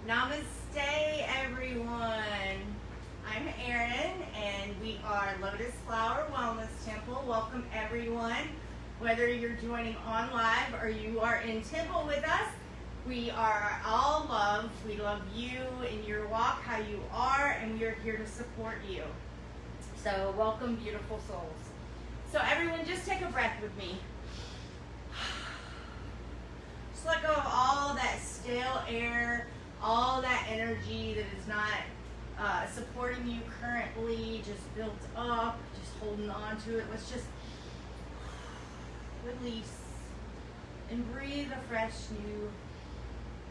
Namaste, everyone. I'm Erin, and we are Lotus Flower Wellness Temple. Welcome, everyone. Whether you're joining on live or you are in temple with us, we are all love. We love you in your walk, how you are, and we are here to support you. So welcome, beautiful souls. So everyone, just take a breath with me. Just let go of all that stale air, all that energy that is not supporting you currently, just built up, just holding on to it. Let's just release and breathe a fresh new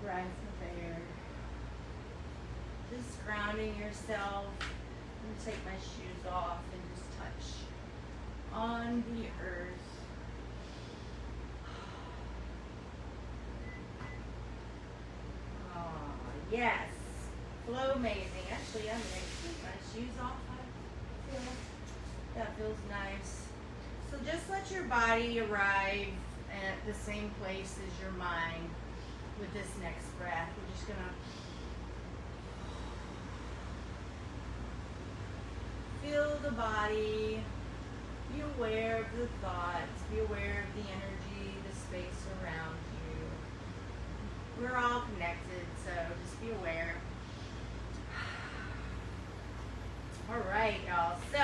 breath of air. Just grounding yourself. I'm going to take my shoes off and just touch on the earth. Yes, flow amazing. Actually, I'm going to keep my shoes off. That feels nice. So just let your body arrive at the same place as your mind with this next breath. We're just going to feel the body, be aware of the thoughts, be aware of the energy, the space around you. We're all connected, so just be aware. All right, y'all. So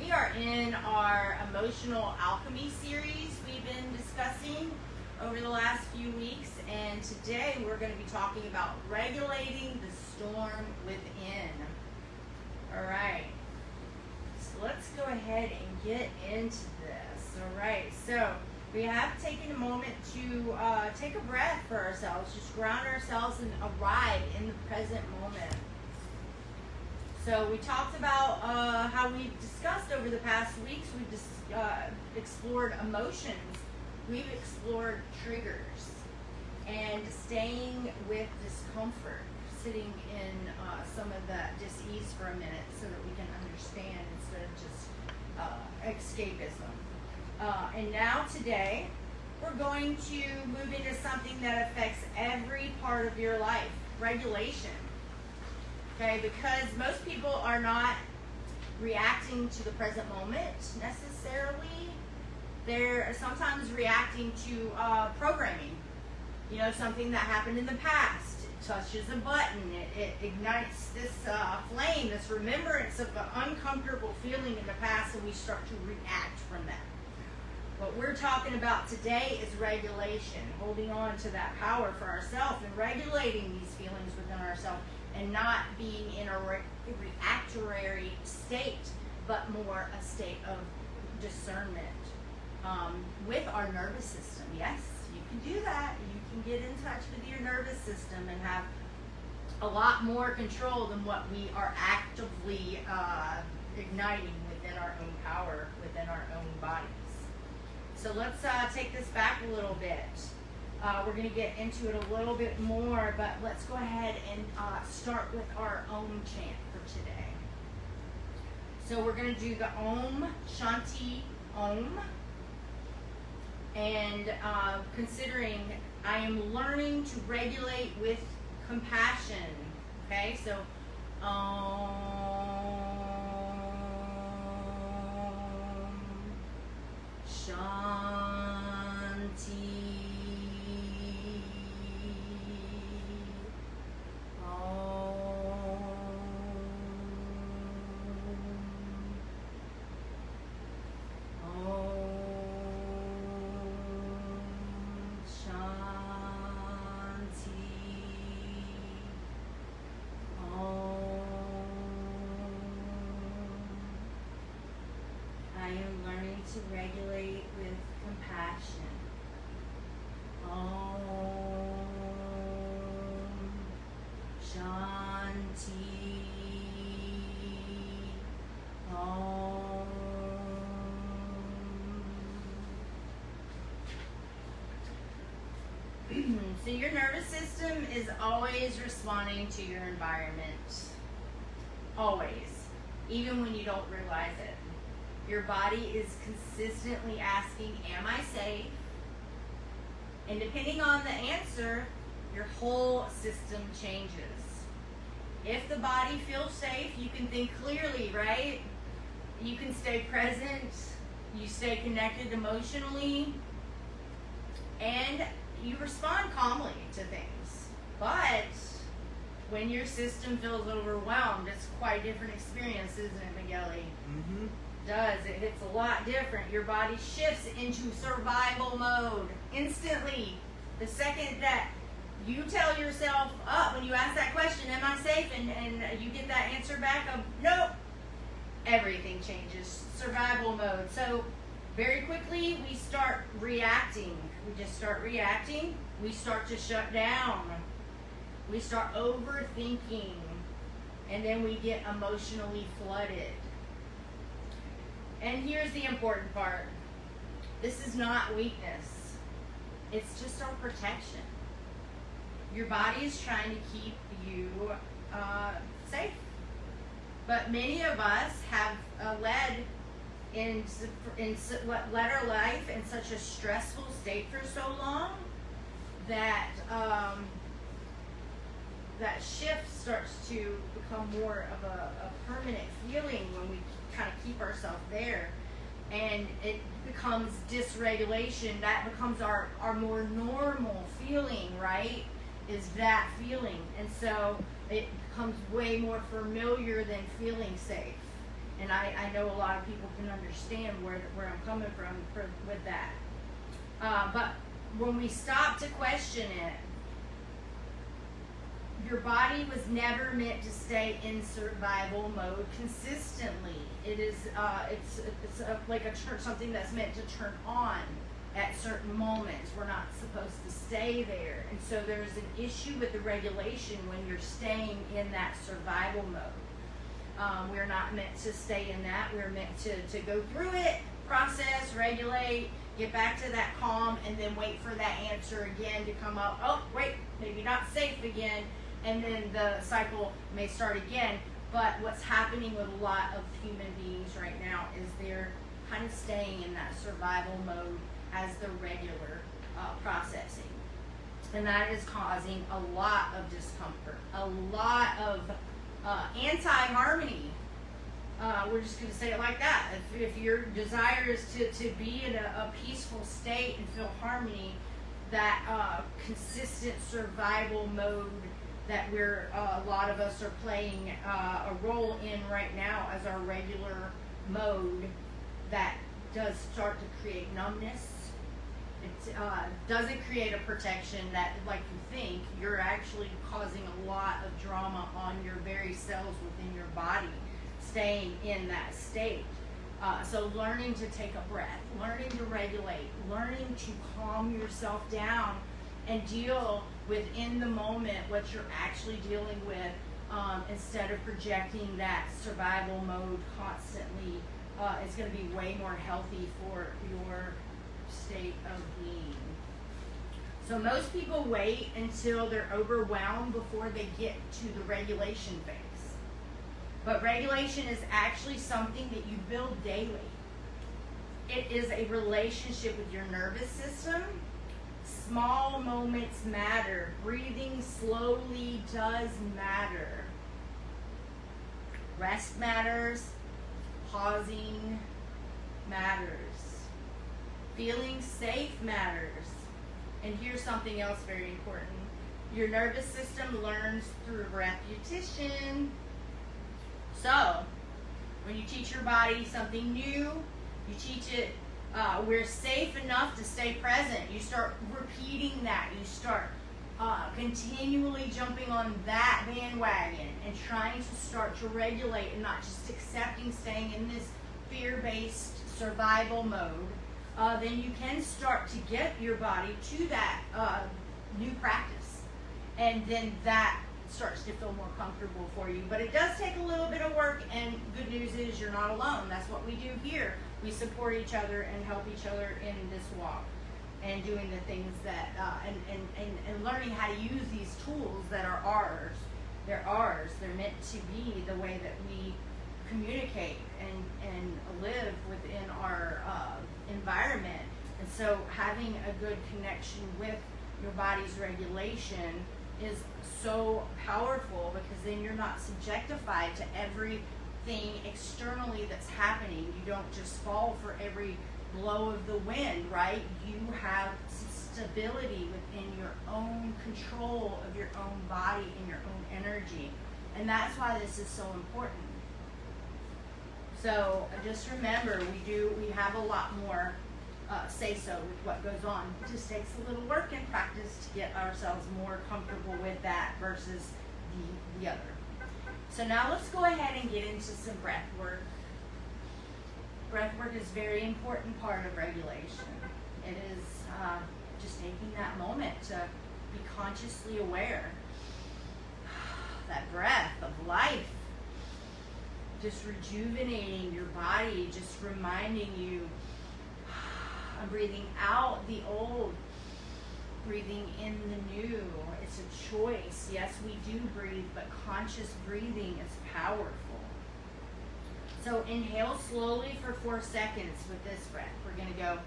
we are in our emotional alchemy series we've been discussing over the last few weeks, and today we're going to be talking about regulating the storm within. All right. So let's go ahead and get into this. All right. So we have taken a moment to take a breath for ourselves, just ground ourselves and arrive in the present moment. So we talked about how we've discussed over the past weeks, we've explored emotions, we've explored triggers, and staying with discomfort, sitting in some of that dis-ease for a minute so that we can understand instead of just escapism. And now today, we're going to move into something that affects every part of your life, regulation. Okay, because most people are not reacting to the present moment necessarily. They're sometimes reacting to programming. You know, something that happened in the past. It touches a button. It ignites this flame, this remembrance of an uncomfortable feeling in the past, and we start to react from that. What we're talking about today is regulation, holding on to that power for ourselves and regulating these feelings within ourselves and not being in a reactory state, but more a state of discernment with our nervous system. Yes, you can do that. You can get in touch with your nervous system and have a lot more control than what we are actively igniting within our own power, within our own bodies. So let's take this back a little bit. We're going to get into it a little bit more, but let's go ahead and start with our Om chant for today. So we're going to do the Om Shanti Om. And considering I am learning to regulate with compassion. Okay, so Om Shanti. To regulate with compassion. Om Shanti. Om. So your nervous system is always responding to your environment. Always. Even when you don't realize it. Your body is consistently asking, am I safe? And depending on the answer, your whole system changes. If the body feels safe, you can think clearly, right? You can stay present, you stay connected emotionally, and you respond calmly to things. But when your system feels overwhelmed, it's quite a different experience, isn't it, Migueli? Mm-hmm. Does. It hits a lot different. Your body shifts into survival mode instantly. The second that you tell yourself up, when you ask that question, am I safe? And you get that answer back of nope, everything changes. Survival mode. So very quickly we start reacting. We just start reacting. We start to shut down. We start overthinking. And then we get emotionally flooded. And here's the important part. This is not weakness. It's just our protection. Your body is trying to keep you safe. But many of us have led our life in such a stressful state for so long that that shift starts to become more of a permanent feeling when we kind of keep ourselves there, and it becomes dysregulation. That becomes our more normal feeling, right? Is that feeling. And so it becomes way more familiar than feeling safe. And I know a lot of people can understand where I'm coming from with that. But when we stop to question it, your body was never meant to stay in survival mode consistently. It is it's like something that's meant to turn on at certain moments. We're not supposed to stay there. And so there's an issue with the regulation when you're staying in that survival mode. We're not meant to stay in that. We're meant to go through it, process, regulate, get back to that calm, and then wait for that answer again to come up. Oh, wait, maybe not safe again. And then the cycle may start again. But what's happening with a lot of human beings right now is they're kind of staying in that survival mode as the regular processing. And that is causing a lot of discomfort, a lot of anti-harmony. We're just going to say it like that. If your desire is to be in a peaceful state and feel harmony, that consistent survival mode that a lot of us are playing a role in right now as our regular mode, that does start to create numbness. It doesn't create a protection that, like you think, you're actually causing a lot of drama on your very cells within your body, staying in that state. So learning to take a breath, learning to regulate, learning to calm yourself down and deal within the moment what you're actually dealing with, instead of projecting that survival mode constantly, is going to be way more healthy for your state of being. So most people wait until they're overwhelmed before they get to the regulation phase. But regulation is actually something that you build daily. It is a relationship with your nervous system. Small moments matter. Breathing slowly does matter. Rest matters. Pausing matters. Feeling safe matters. And here's something else very important. Your nervous system learns through repetition. So, when you teach your body something new, you teach it, we're safe enough to stay present. You start repeating that. You start continually jumping on that bandwagon and trying to start to regulate and not just accepting staying in this fear-based survival mode. Then you can start to get your body to that new practice. And then that starts to feel more comfortable for you. But it does take a little bit of work, and good news is you're not alone. That's what we do here. We support each other and help each other in this walk and doing the things that, and learning how to use these tools that are ours. They're ours. They're meant to be the way that we communicate and live within our environment. And so having a good connection with your body's regulation is so powerful, because then you're not subjectified to everything externally that's happening. You don't just fall for every blow of the wind, right? You have stability within your own control of your own body and your own energy. And that's why this is so important. So just remember, we have a lot more say-so with what goes on. It just takes a little work and practice to get ourselves more comfortable with that versus the other. So now let's go ahead and get into some breath work. Breath work is a very important part of regulation. It is just taking that moment to be consciously aware. That breath of life, just rejuvenating your body, just reminding you, I'm breathing out the old, breathing in the new. It's a choice. Yes, we do breathe, but conscious breathing is powerful. So inhale slowly for 4 seconds with this breath. We're going to go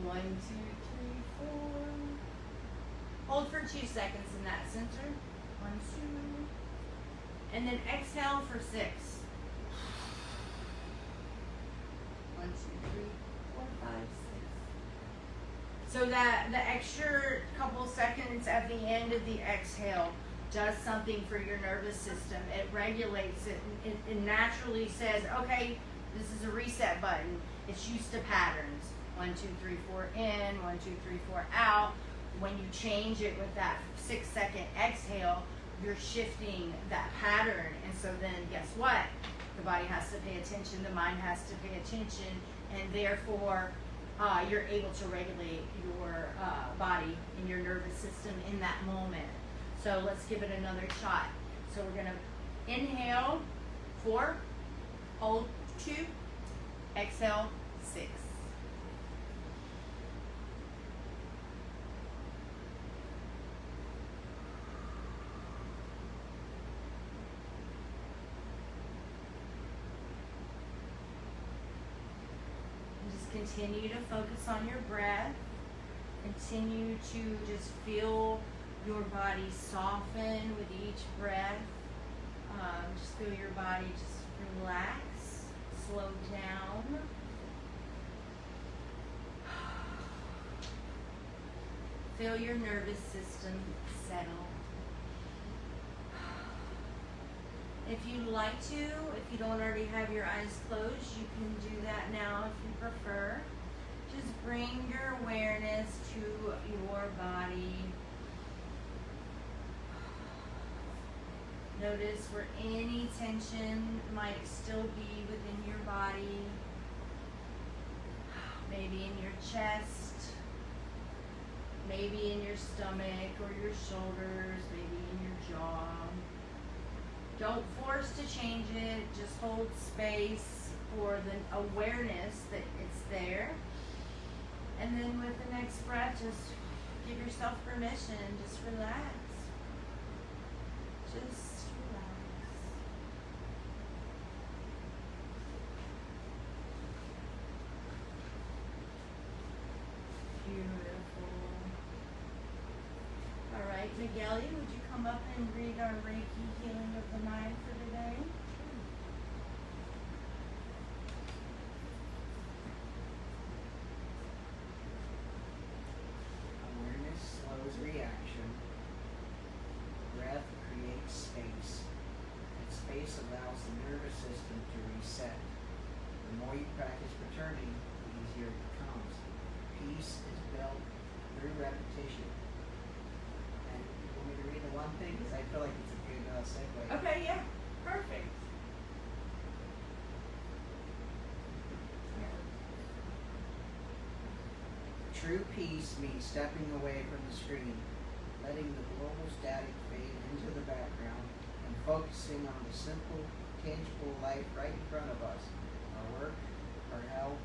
1, 2, 3, 4. Hold for 2 seconds in that center. 1, 2. And then exhale for 6. 1, 2, 3, 4, 5, 6. So that the extra couple seconds at the end of the exhale does something for your nervous system. It regulates it. It naturally says, okay, this is a reset button. It's used to patterns. 1, 2, 3, 4 in, 1, 2, 3, 4 out. When you change it with that 6-second exhale, you're shifting that pattern. And so then guess what? The body has to pay attention, the mind has to pay attention, and therefore you're able to regulate your body and your nervous system in that moment. So let's give it another shot. So we're going to inhale 4, hold 2, exhale 6. Continue to focus on your breath. Continue to just feel your body soften with each breath. Just feel your body just relax, slow down. Feel your nervous system settle. If you'd like to, if you don't already have your eyes closed, you can do that now if you prefer. Just bring your awareness to your body. Notice where any tension might still be within your body. Maybe in your chest, maybe in your stomach or your shoulders, maybe in your jaw. Don't force to change it, just hold space for the awareness that it's there. And then with the next breath, just give yourself permission, just relax. Just relax. Beautiful. All right, Miguel, would you come up and read our Reiki healing of the mind for today? Awareness slows reaction. Breath creates space. And space allows the nervous system to reset. The more you practice returning, the easier it becomes. Peace is built through repetition. And you want me to read the one thing? Because I feel like it's a good segue. Okay, yeah, perfect. True peace means stepping away from the screen, letting the global static fade into the background, and focusing on the simple, tangible life right in front of us, our work, our health,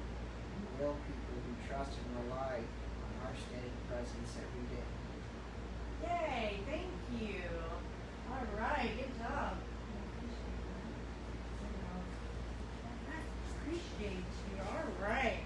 and the real people who trust and rely on our steady presence every day. Yay, thank you. All right, good job. I appreciate you. All right.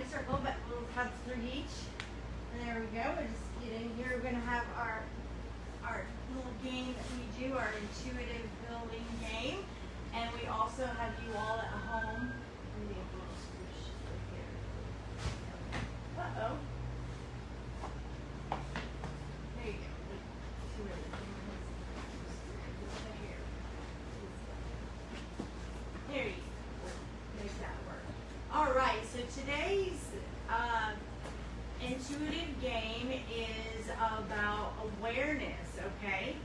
circle, but we'll have 3 each. And there we go. We'll just get in here. We're gonna have our little game that we do, our intuitive building game. And we also have you all at home. Maybe a little squish right here. Uh-oh. There you go. See where the camera is. There you go. Make that work. All right, so today's intuitive game is about awareness, okay?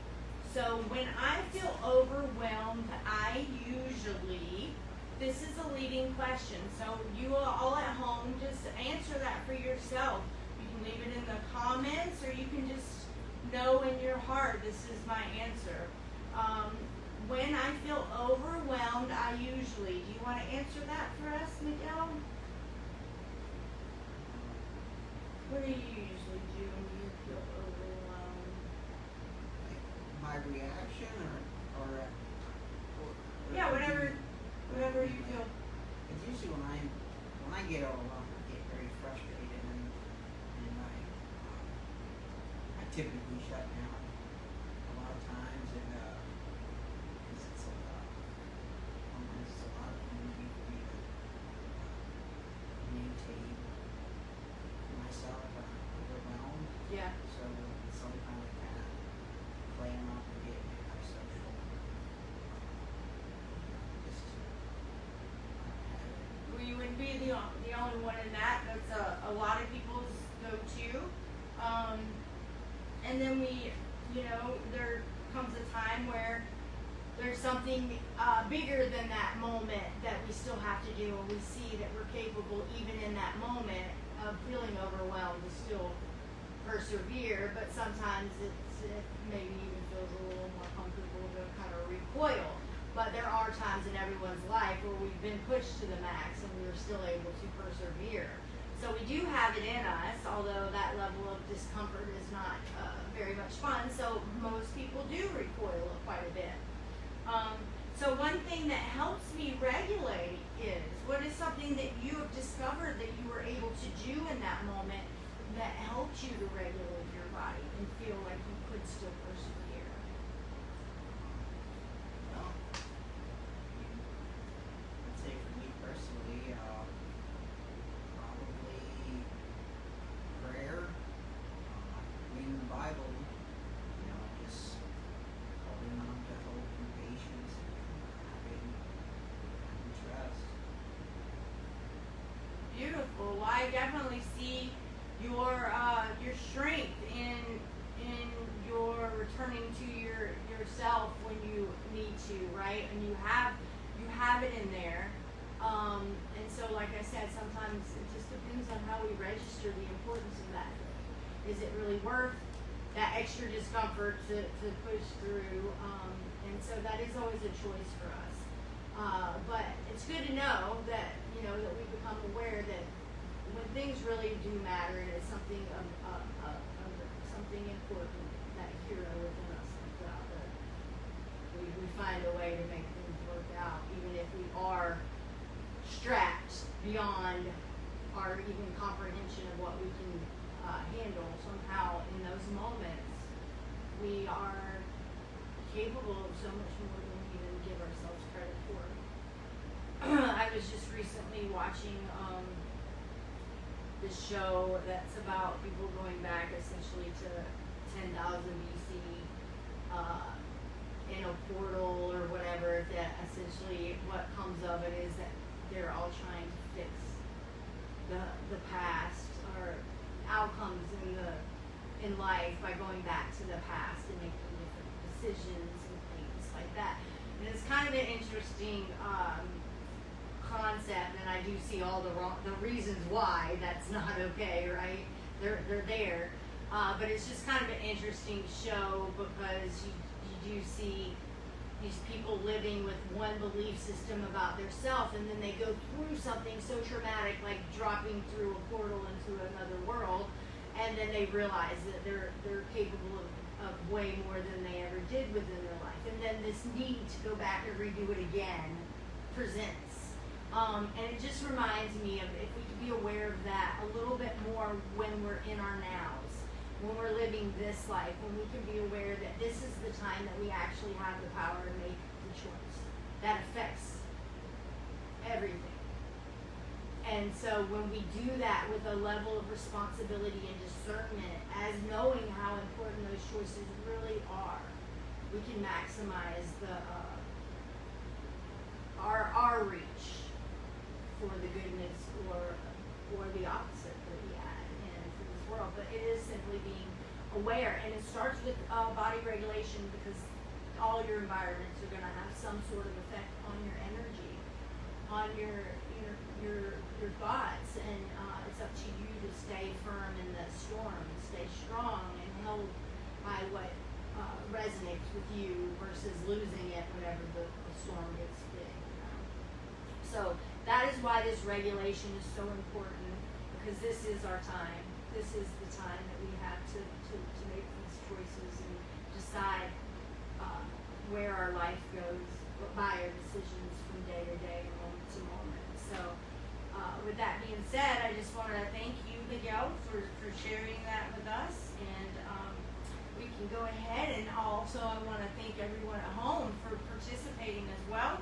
So when I feel overwhelmed, I usually, this is a leading question, so you all at home, just answer that for yourself. You can leave it in the comments, or you can just know in your heart, this is my answer. When I feel overwhelmed, I usually, do you want to answer that for us, Miguel? What do you usually do when you feel overwhelmed? My reaction or Yeah, whatever you feel. It's usually when I get overwhelmed, I get very frustrated and I typically shut down a lot of times and because it's a lot of energy for me to maintain myself if I'm overwhelmed. Yeah. So sometimes I kind of play them off and get antisocial. Just to not have it. Well, you wouldn't be the only one in that. That's a lot of people's go-to. And then there comes a time where there's something bigger than that moment that we still have to do, and we see that we're capable, even in that moment, of feeling overwhelmed, to still persevere. But sometimes it maybe even feels a little more comfortable to kind of recoil. But there are times in everyone's life where we've been pushed to the max and we are still able to persevere. So we do have it in us, although that level of discomfort is not very much fun. So most people do recoil quite a bit. So one thing that helps me regulate is, what is something that you have discovered that you were able to do in that moment that helped you to regulate your body and feel like you could still persevere? Well, I'd say for me personally, probably prayer, reading the Bible, just holding on to hope and patience, having trust. Beautiful. Well, I definitely see your strength in your returning to yourself when you need to, right? And you have it in there. And so, like I said, sometimes it just depends on how we register the importance of that. Is it really worth that extra discomfort to push through? And so that is always a choice for us. But it's good to know that that we become aware that when things really do matter and it's something something important, that hero within us comes out, that we find a way to make things work out, even if we are strapped beyond our even comprehension of what we can handle. Somehow in those moments we are capable of so much more than we even give ourselves credit for. I was just recently watching this show that's about people going back essentially to 10,000 BC in a portal or whatever, that essentially what comes of it is that they're all trying to fix the past or outcomes in life by going back to the past and making different decisions and things like that. And it's kind of an interesting concept, and I do see all the reasons why that's not okay, right? They're there, but it's just kind of an interesting show because you do see these people living with one belief system about their self, and then they go through something so traumatic like dropping through a portal into another world, and then they realize that they're capable of way more than they ever did within their life, and then this need to go back and redo it again presents. And it just reminds me of if we could be aware of that a little bit more when we're in our nows, when we're living this life, when we can be aware that this is the time that we actually have the power to make the choice that affects everything. And so when we do that with a level of responsibility and discernment, as knowing how important those choices really are, we can maximize our reach for the goodness or the opposite that we add in for this world. But it is simply being aware, and it starts with body regulation, because all your environments are going to have some sort of effect on your energy, on your thoughts, and it's up to you to stay firm in the storm, stay strong and held by what resonates with you versus losing it whenever the storm gets big. So that is why this regulation is so important, because this is our time. This is the time that we have to make these choices and decide where our life goes by our decisions from day to day and moment to moment. So with that being said, I just want to thank you, Miguel, for sharing that with us. And we can go ahead, and also I want to thank everyone at home for participating as well.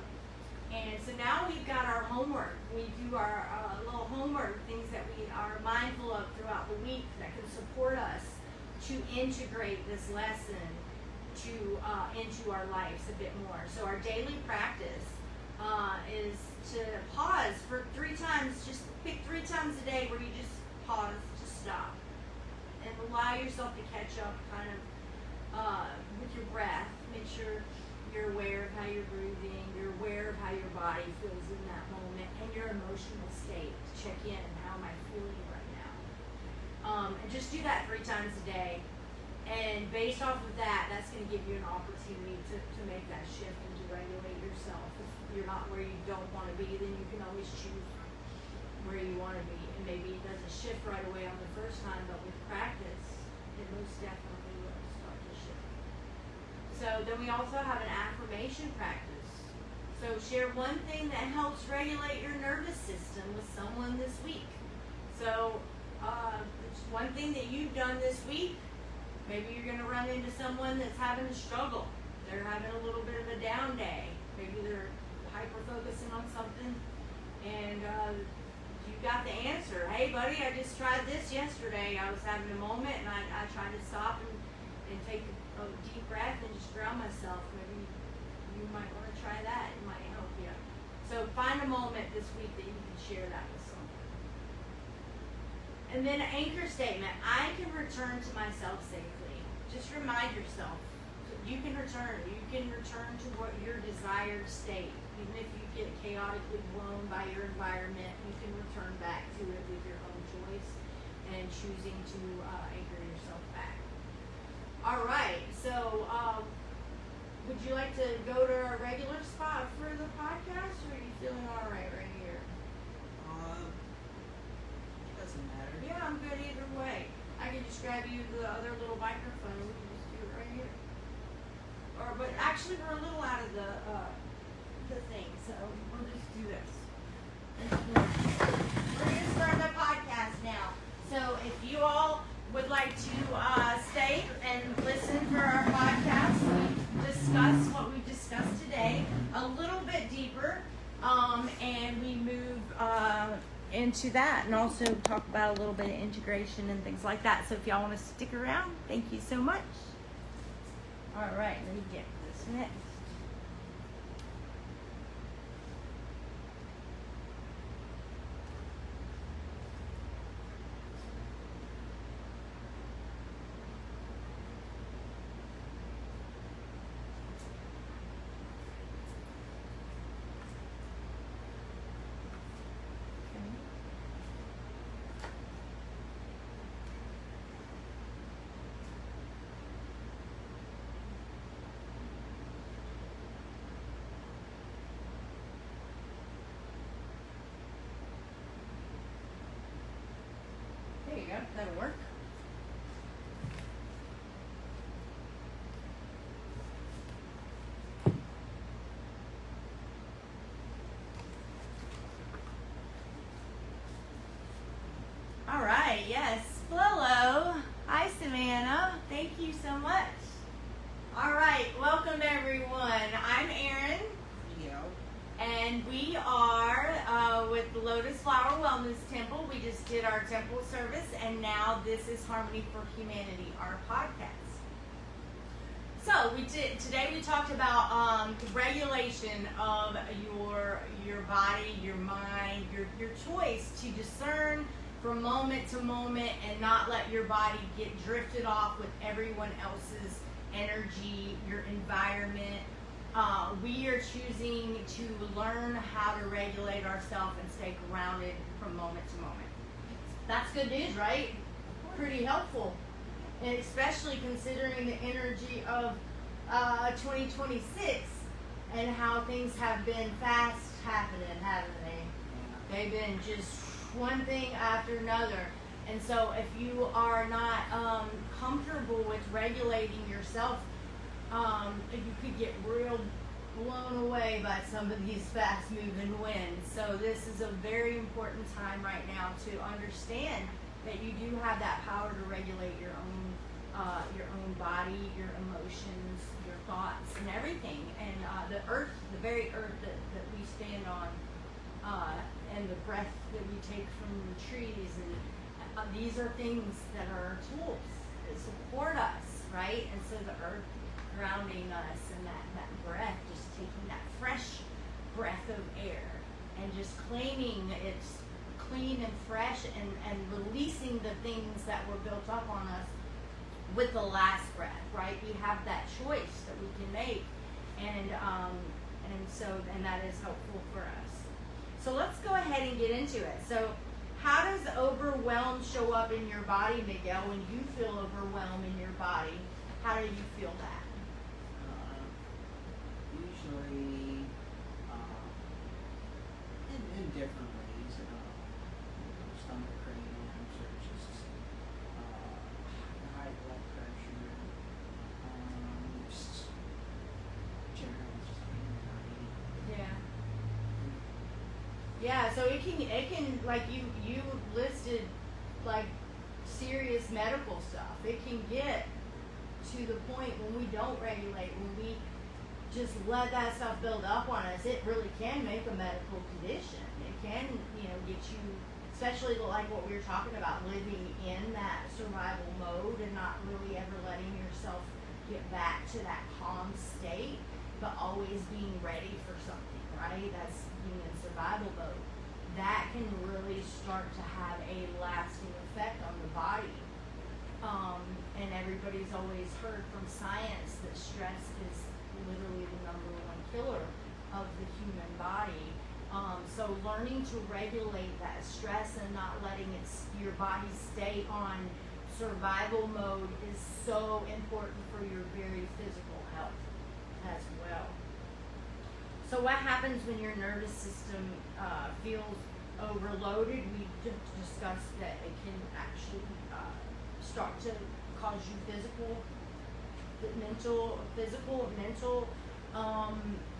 And so now we've got our homework. We do our little homework, things that we are mindful of throughout the week that can support us to integrate this lesson into our lives a bit more. So our daily practice is to pause for 3 times. Just pick 3 times a day where you just pause, just stop, and allow yourself to catch up kind of with your breath. Make sure you're aware of how you're breathing, you're aware of how your body feels in that moment, and your emotional state. Check in, how am I feeling right now? And just do that 3 times a day. And based off of that, that's going to give you an opportunity to make that shift and to regulate yourself. If you're not where you don't want to be, then you can always choose where you want to be. And maybe it doesn't shift right away on the first time, but with practice, it most definitely will start to shift. So then we also have an affirmation practice. So share one thing that helps regulate your nervous system with someone this week. So it's one thing that you've done this week. Maybe you're going to run into someone that's having a struggle. They're having a little bit of a down day. Maybe they're hyper-focusing on something, and you got the answer. Hey, buddy, I just tried this yesterday. I was having a moment, and I tried to stop and take a deep breath and just ground myself. Maybe you might want to try that. It might help you. So find a moment this week that you can share that with someone. And then an anchor statement. I can return to myself safely. Just remind yourself. You can return. You can return to what your desired state. Even if you get chaotically blown by your environment, you can return back to it with your own choice and choosing to anchor yourself back. All right. So would you like to go to our regular spot for the podcast, or are you feeling all right here? Doesn't matter. Yeah, I'm good either way. I can just grab you the other little microphone and we can just do it right here. But actually we're a little out of the thing, so we'll just do this. We're going to start the podcast now. So if you all would like to stay and listen for our podcast, we discuss what we discussed today a little bit deeper, and we move into that, and also talk about a little bit of integration and things like that. So if y'all want to stick around, thank you so much. All right, let me get this next. There you go. That'll work. Lotus Flower Wellness Temple. We just did our temple service, and now this is Harmony for Humanity, our podcast. So today we talked about regulation of your body, your mind, your choice to discern from moment to moment and not let your body get drifted off with everyone else's energy, your environment. We are choosing to learn how to regulate ourselves and stay grounded from moment to moment. That's good news, right? Pretty helpful. And especially considering the energy of 2026 and how things have been fast happening, haven't they? They've been just one thing after another. And so if you are not comfortable with regulating yourself, you could get real blown away by some of these fast moving winds. So this is a very important time right now to understand that you do have that power to regulate your own body, your emotions, your thoughts, and everything. And the earth, the very earth that we stand on, and the breath that we take from the trees, and these are things that are tools that support us, right? And so the earth grounding us, and that breath, just taking that fresh breath of air and just claiming it's clean and fresh, and releasing the things that were built up on us with the last breath, right? We have that choice that we can make, and that is helpful for us. So let's go ahead and get into it. So how does overwhelm show up in your body, Miguel? When you feel overwhelmed in your body, how do you feel that? Usually in different ways. Stomach cramps, or just high blood pressure. Just general anxiety. Yeah. Yeah, so it can like you listed like serious medical stuff. It can get to the point when we don't regulate, when we just let that stuff build up on us, it really can make a medical condition. It can, get you, especially like what we were talking about, living in that survival mode and not really ever letting yourself get back to that calm state, but always being ready for something, right? That's being in survival mode. That can really start to have a lasting effect on the body. And everybody's always heard from science that stress is literally the #1 killer of the human body. So learning to regulate that stress and not letting your body stay on survival mode is so important for your very physical health as well. So what happens when your nervous system feels overloaded? We discussed that it can actually start to cause you mental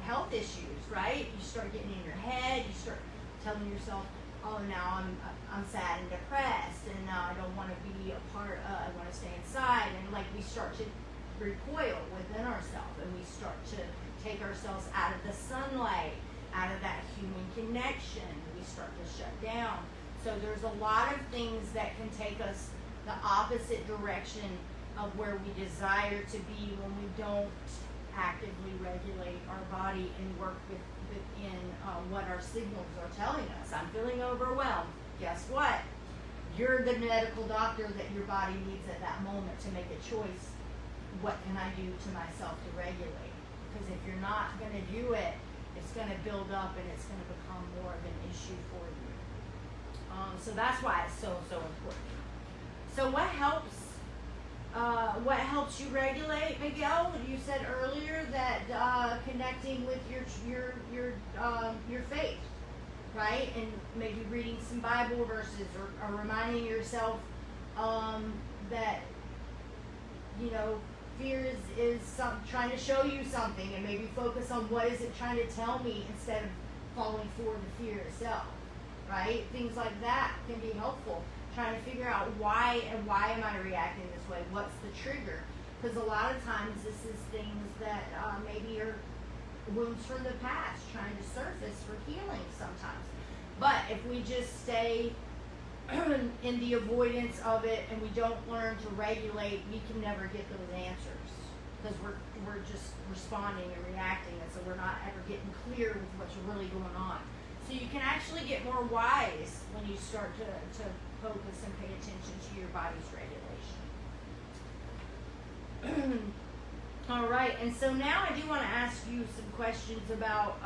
health issues, right? You start getting in your head, you start telling yourself, oh, now I'm sad and depressed, and now I don't want to be a part of, I want to stay inside, and like we start to recoil within ourselves, and we start to take ourselves out of the sunlight, out of that human connection. We start to shut down. So there's a lot of things that can take us the opposite direction of where we desire to be when we don't actively regulate our body and work within what our signals are telling us. I'm feeling overwhelmed. Guess what? You're the medical doctor that your body needs at that moment to make a choice. What can I do to myself to regulate? Because if you're not going to do it, it's going to build up and it's going to become more of an issue for you. So that's why it's so important. So what helps you regulate, Miguel? You said earlier that connecting with your faith, right? And maybe reading some Bible verses, or reminding yourself that fear is trying to show you something, and maybe focus on what is it trying to tell me instead of falling for the fear itself, right? Things like that can be helpful. Trying to figure out why am I reacting this way? What's the trigger? Because a lot of times this is things that maybe are wounds from the past trying to surface for healing sometimes. But if we just stay in the avoidance of it and we don't learn to regulate, we can never get those answers because we're just responding and reacting, and so we're not ever getting clear with what's really going on. So you can actually get more wise when you start to focus and pay attention to your body's regulation. All right, and so now I do want to ask you some questions about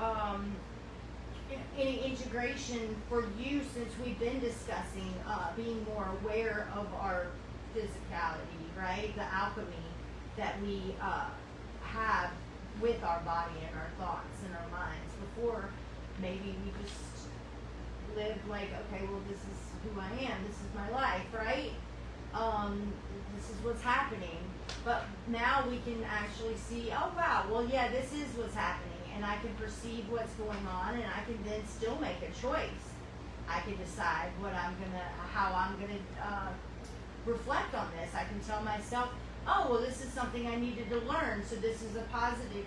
any integration for you, since we've been discussing being more aware of our physicality, right? The alchemy that we have with our body and our thoughts and our minds. Before, maybe we just lived like, okay, well, this is who I am, this is my life, right? This is what's happening. But now we can actually see, oh wow, well yeah, this is what's happening, and I can perceive what's going on, and I can then still make a choice. I can decide how I'm gonna reflect on this. I can tell myself, oh well, this is something I needed to learn, so this is a positive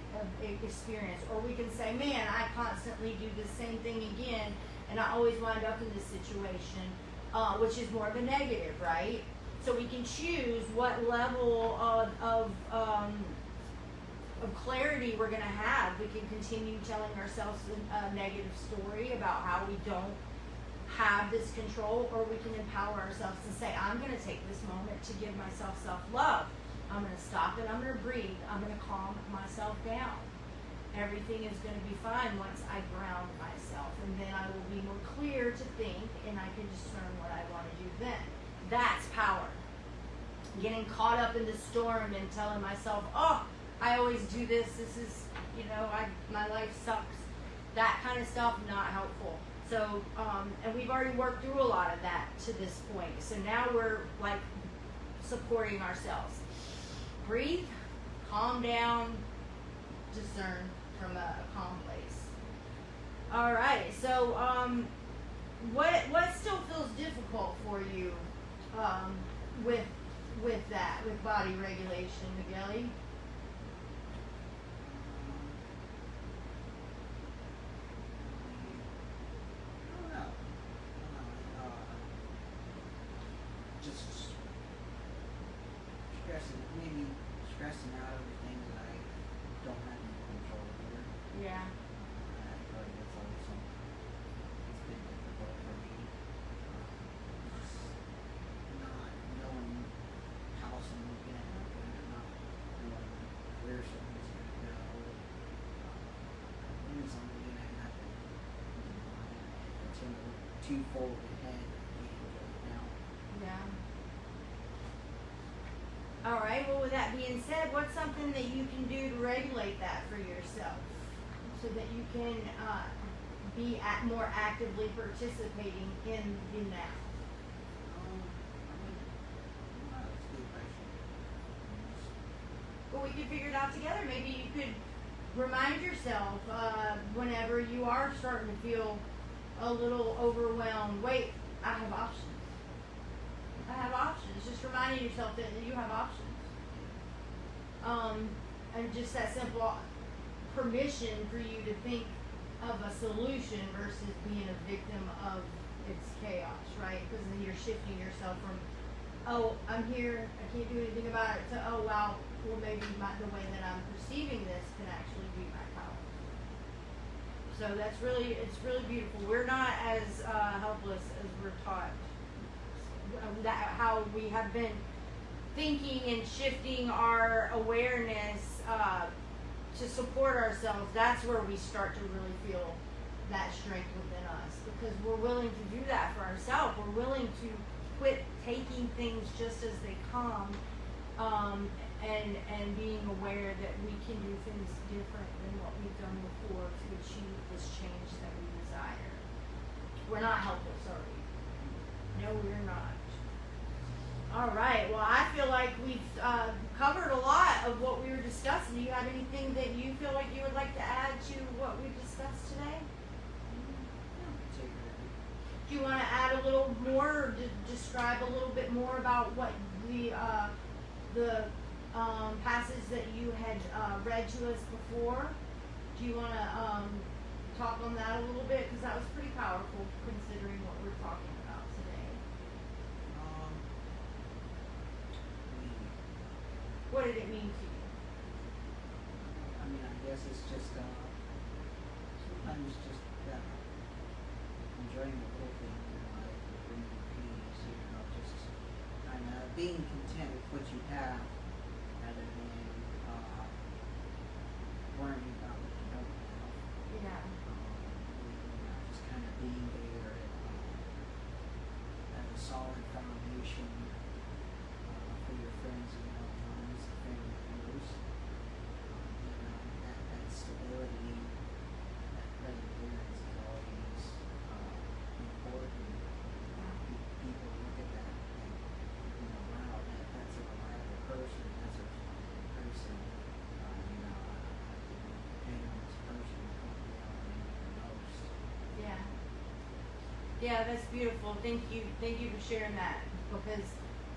experience. Or we can say, man, I constantly do the same thing again, and I always wind up in this situation, which is more of a negative, right? So we can choose what level of clarity we're going to have. We can continue telling ourselves a negative story about how we don't have this control, or we can empower ourselves and say, I'm going to take this moment to give myself self-love. I'm going to stop it. I'm going to breathe. I'm going to calm myself down. Everything is going to be fine once I ground myself, and then I will be more clear to think, and I can discern what I want to do then. That's power. Getting caught up in the storm and telling myself, oh, I always do this. This is, my life sucks. That kind of stuff, not helpful. So, and we've already worked through a lot of that to this point. So now we're like supporting ourselves. Breathe, calm down, discern from a calm place. All right. So, what still feels difficult for you with body regulation, Migueli? Just stressing out over things that I don't have any control over. Yeah. I feel like that's always something that's been difficult for me. Just not knowing how something's gonna happen, or not knowing where something's gonna go, when something's gonna happen. It's too full ahead right now. Yeah. All right. Well, with that being said, what's something that you can do to regulate that for yourself, so that you can be more actively participating in the now? That's a good question. Well, we could figure it out together. Maybe you could remind yourself whenever you are starting to feel a little overwhelmed. Wait, I have options. I have options. Just reminding yourself that you have options. And just that simple permission for you to think of a solution versus being a victim of its chaos, right? Because then you're shifting yourself from, oh, I'm here, I can't do anything about it, to, oh, wow, well, maybe the way that I'm perceiving this can actually be my power. So it's really beautiful. We're not as helpless as we're taught. How we have been thinking and shifting our awareness to support ourselves, that's where we start to really feel that strength within us, because we're willing to do that for ourselves. We're willing to quit taking things just as they come, and being aware that we can do things different than what we've done before to achieve this change that we desire. We're not helpless, are we? No, we're not. All right. Well, I feel like we've covered a lot of what we were discussing. Do you have anything that you feel like you would like to add to what we've discussed today? Do you want to add a little more, or describe a little bit more about what the passage that you had read to us before? Do you want to talk on that a little bit? Because that was pretty powerful considering what we're talking about today. We, What did it mean to you? I mean, I guess it's just, sometimes just, enjoying the little things in life, bringing peace, just kind of being content with what you have, rather than, worrying about what you don't have. Yeah. Just kind of being there, as a solid foundation, for your friends and loved ones, and family members. That stability, that perseverance is always important. People look at that and think, wow, that's a reliable person, that's a responsible person. I depend on this person to help me out when I need it the most. Yeah. Yeah, that's beautiful. Thank you for sharing that, because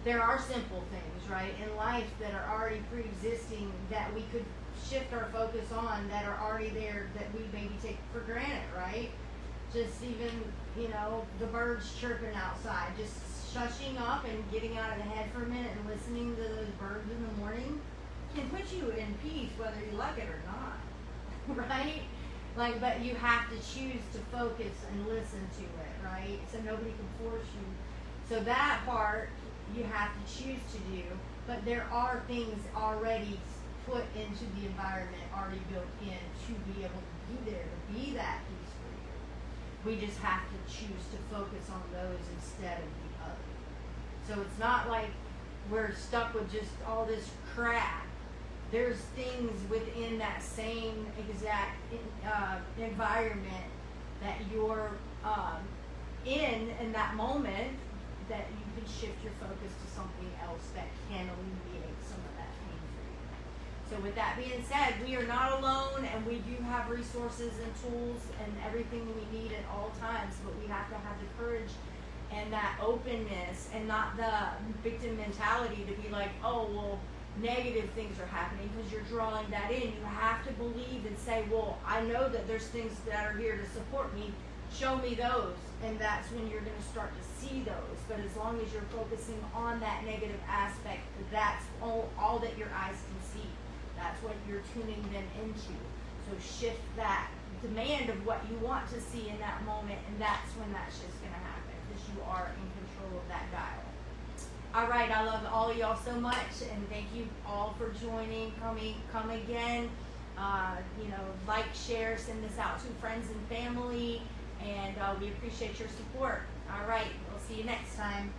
there are simple things, right, in life that are already pre-existing that we could shift our focus on, that are already there, that we maybe take for granted, right? Just even, the birds chirping outside, just shushing up and getting out of the head for a minute and listening to those birds in the morning can put you in peace whether you like it or not, right? Like, but you have to choose to focus and listen to it, right? So nobody can force you. So that part you have to choose to do, but there are things already put into the environment, already built in to be able to be there, to be that peace for you. We just have to choose to focus on those instead of the other. So it's not like we're stuck with just all this crap. There's things within that same exact environment that you're in that moment, that you can shift your focus to something else that can alleviate some of that pain for you. So with that being said, we are not alone, and we do have resources and tools and everything we need at all times, but we have to have the courage and that openness, and not the victim mentality to be like, oh, well, negative things are happening because you're drawing that in. You have to believe and say, well, I know that there's things that are here to support me. Show me those. And that's when you're going to start to see those. But as long as you're focusing on that negative aspect, that's all that your eyes can see. That's what you're tuning them into. So shift that demand of what you want to see in that moment, and that's when that shift's going to happen, because you are in control of that dial. All right, I love all of y'all so much, and thank you all for joining. Come again. Like, share, send this out to friends and family, and we appreciate your support. All right, we'll see you next time.